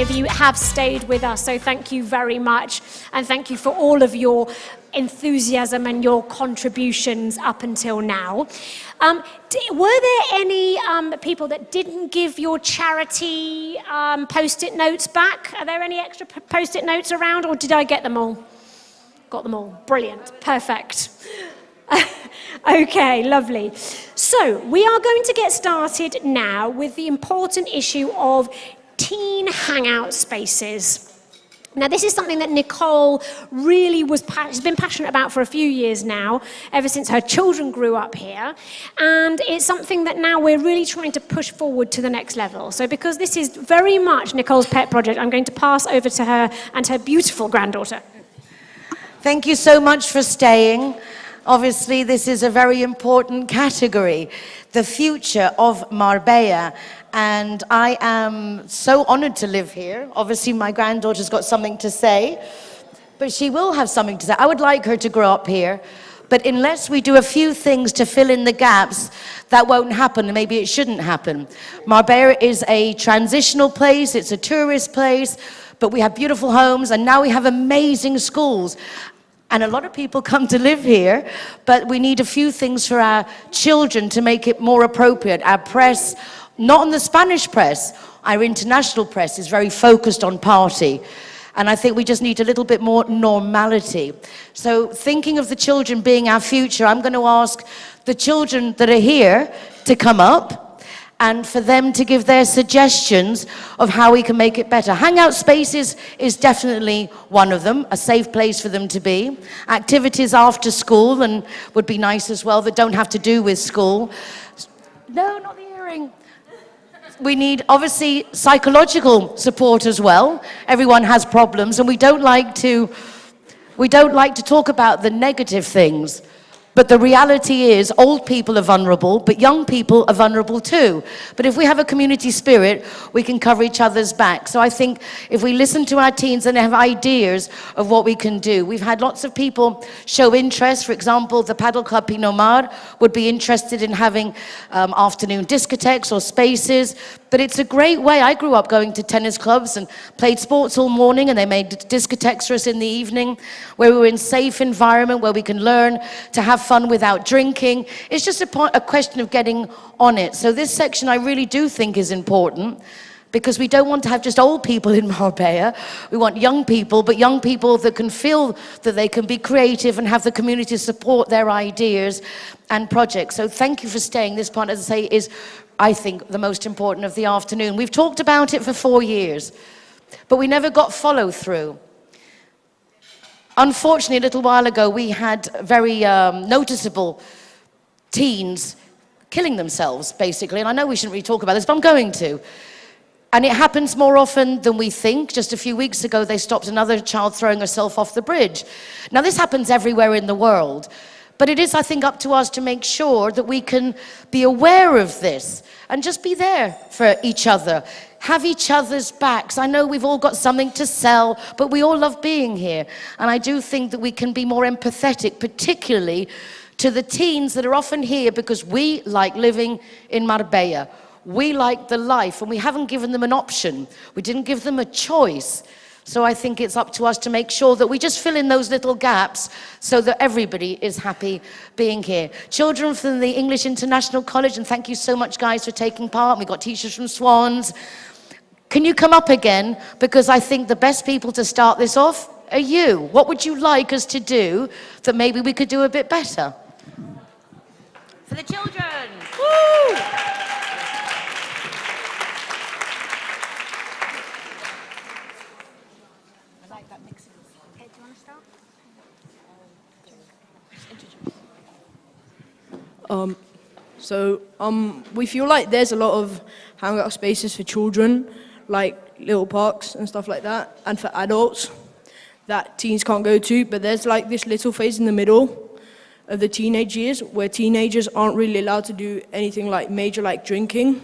of you have stayed with us, so thank you very much. And thank you for all of your enthusiasm and your contributions up until now. Were there any people that didn't give your charity post-it notes back? Are there any extra post-it notes around, or did I get them all? Got them all. Brilliant. Perfect. Okay, lovely. So we are going to get started now with the important issue of teen hangout spaces. Now, this is something that Nicole really has been passionate about for a few years now, ever since her children grew up here. And it's something that now we're really trying to push forward to the next level. So because this is very much Nicole's pet project, I'm going to pass over to her and her beautiful granddaughter. Thank you so much for staying. Obviously, this is a very important category, the future of Marbella. And I am so honored to live here. Obviously, my granddaughter's got something to say, but she will have something to say. I would like her to grow up here, but unless we do a few things to fill in the gaps, that won't happen, and maybe it shouldn't happen. Marbella is a transitional place, it's a tourist place, but we have beautiful homes, and now we have amazing schools. And a lot of people come to live here, but we need a few things for our children to make it more appropriate. Our press, not on the Spanish press, our international press is very focused on party. And I think we just need a little bit more normality. So thinking of the children being our future, I'm going to ask the children that are here to come up and for them to give their suggestions of how we can make it better. Hangout spaces is definitely one of them, a safe place for them to be. Activities after school, and would be nice as well, that don't have to do with school. No, not the earring. We need, obviously, psychological support as well. Everyone has problems, and we don't like to talk about the negative things. But the reality is, old people are vulnerable, but young people are vulnerable too. But if we have a community spirit, we can cover each other's back. So I think if we listen to our teens and have ideas of what we can do. We've had lots of people show interest. For example, the Paddle Club Pinot Noir would be interested in having afternoon discotheques or spaces. But it's a great way. I grew up going to tennis clubs and played sports all morning, and they made discotheques for us in the evening, where we were in a safe environment, where we can learn to have fun without drinking. It's just a question of getting on it. So this section I really do think is important, because we don't want to have just old people in Marbella. We want young people, but young people that can feel that they can be creative and have the community support their ideas and projects. So thank you for staying. This part, as I say, is, I think, the most important of the afternoon. We've talked about it for 4 years, but we never got follow through. Unfortunately, a little while ago, we had very noticeable teens killing themselves, basically. And I know we shouldn't really talk about this, but I'm going to. And it happens more often than we think. Just a few weeks ago, they stopped another child throwing herself off the bridge. Now, this happens everywhere in the world. But it is, I think, up to us to make sure that we can be aware of this and just be there for each other. Have each other's backs. I know we've all got something to sell, but we all love being here. And I do think that we can be more empathetic, particularly to the teens that are often here because we like living in Marbella. We like the life, and we haven't given them an option. We didn't give them a choice. So I think it's up to us to make sure that we just fill in those little gaps so that everybody is happy being here. Children from the English International College, and thank you so much, guys, for taking part. We've got teachers from Swans. Can you come up again? Because I think the best people to start this off are you. What would you like us to do that maybe we could do a bit better? For the children. Woo! We feel like there's a lot of hangout spaces for children, like little parks and stuff like that, and for adults that teens can't go to, but there's like this little phase in the middle of the teenage years where teenagers aren't really allowed to do anything like major, like drinking,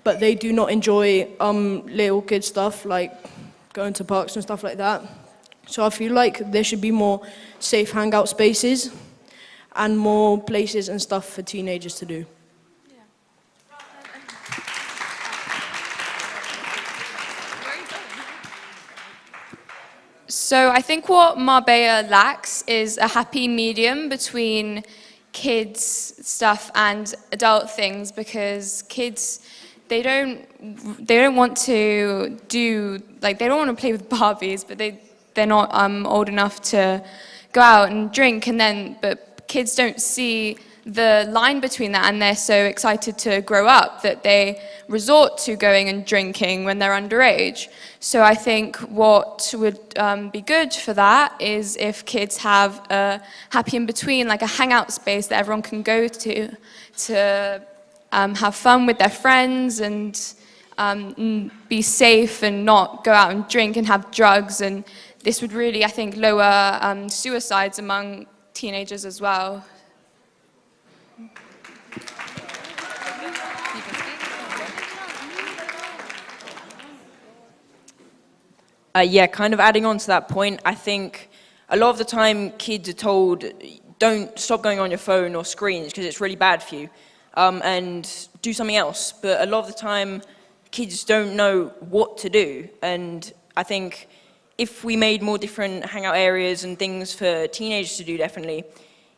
but they do not enjoy little kid stuff like going to parks and stuff like that. So I feel like there should be more safe hangout spaces and more places and stuff for teenagers to do. So I think what Marbella lacks is a happy medium between kids stuff and adult things, because kids, they don't want to do, like, they don't want to play with Barbies, but they're not old enough to go out and drink, but kids don't see the line between that, and they're so excited to grow up that they resort to going and drinking when they're underage. So I think what would be good for that is if kids have a happy in between, like a hangout space that everyone can go to have fun with their friends and be safe and not go out and drink and have drugs. And this would really, I think, lower suicides among teenagers as well. Yeah, kind of adding on to that point, I think a lot of the time kids are told, don't stop going on your phone or screens because it's really bad for you, and do something else. But a lot of the time, kids don't know what to do. And I think if we made more different hangout areas and things for teenagers to do, definitely,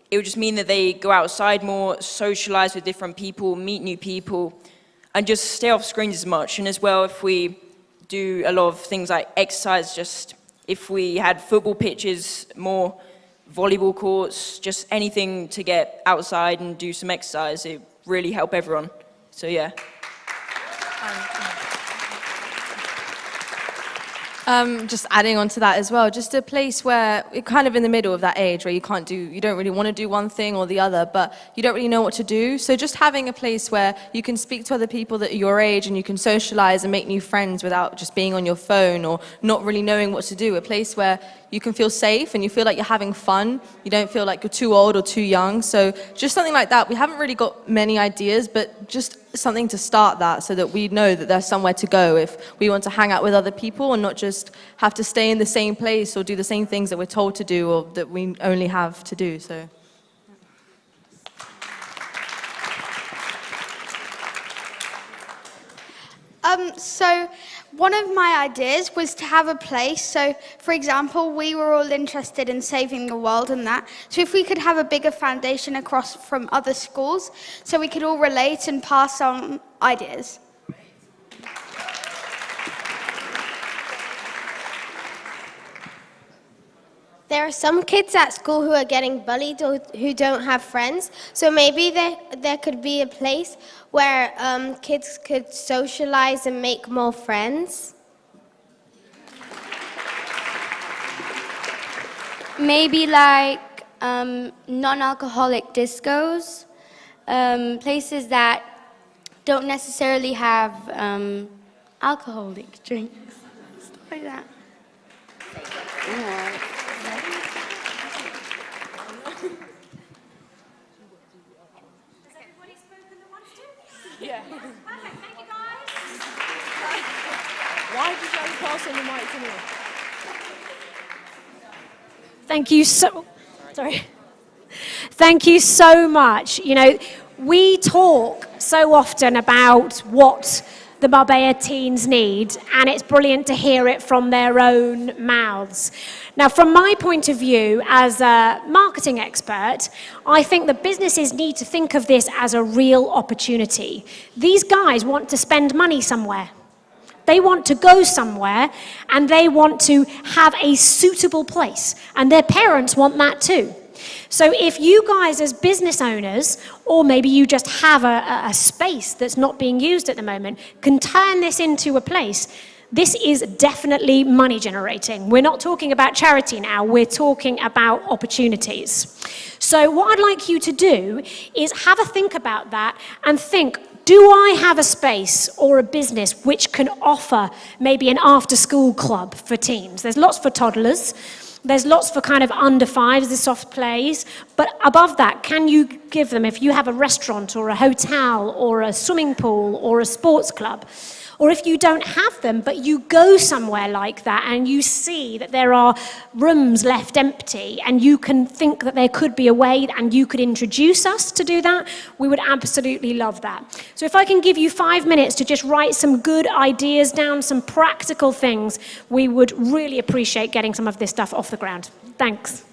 it would just mean that they go outside more, socialize with different people, meet new people, and just stay off screens as much. And as well, if we do a lot of things like exercise, just if we had football pitches, more volleyball courts, just anything to get outside and do some exercise, it really help everyone. So yeah. Just adding on to that as well, just a place where you're kind of in the middle of that age where you don't really want to do one thing or the other, but you don't really know what to do. So just having a place where you can speak to other people that are your age and you can socialize and make new friends without just being on your phone or not really knowing what to do. A place where you can feel safe and you feel like you're having fun. You don't feel like you're too old or too young. So just something like that. We haven't really got many ideas, but just something to start that so that we know that there's somewhere to go if we want to hang out with other people and not just have to stay in the same place or do the same things that we're told to do or that we only have to do. So. So one of my ideas was to have a place. So, for example, we were all interested in saving the world and that. So if we could have a bigger foundation across from other schools, so we could all relate and pass on ideas. There are some kids at school who are getting bullied or who don't have friends, so maybe there could be a place where kids could socialize and make more friends. Maybe like non-alcoholic discos, places that don't necessarily have alcoholic drinks, stuff like that. Yeah. Yeah. Perfect. Thank you, guys. Why did you only pass on the mic to me? Thank you so. Sorry. Thank you so much. You know, we talk so often about what the Marbella teens need, and it's brilliant to hear it from their own mouths. Now, from my point of view as a marketing expert, I think that businesses need to think of this as a real opportunity. These guys want to spend money somewhere. They want to go somewhere, and they want to have a suitable place, and their parents want that too. So if you guys as business owners, or maybe you just have a space that's not being used at the moment, can turn this into a place, this is definitely money generating. We're not talking about charity now, we're talking about opportunities. So what I'd like you to do is have a think about that and think, do I have a space or a business which can offer maybe an after-school club for teens? There's lots for toddlers. There's lots for kind of under fives, the soft plays. But above that, can you give them, if you have a restaurant or a hotel or a swimming pool or a sports club, Or if you don't have them, but you go somewhere like that and you see that there are rooms left empty and you can think that there could be a way and you could introduce us to do that, we would absolutely love that. So if I can give you 5 minutes to just write some good ideas down, some practical things, we would really appreciate getting some of this stuff off the ground. Thanks.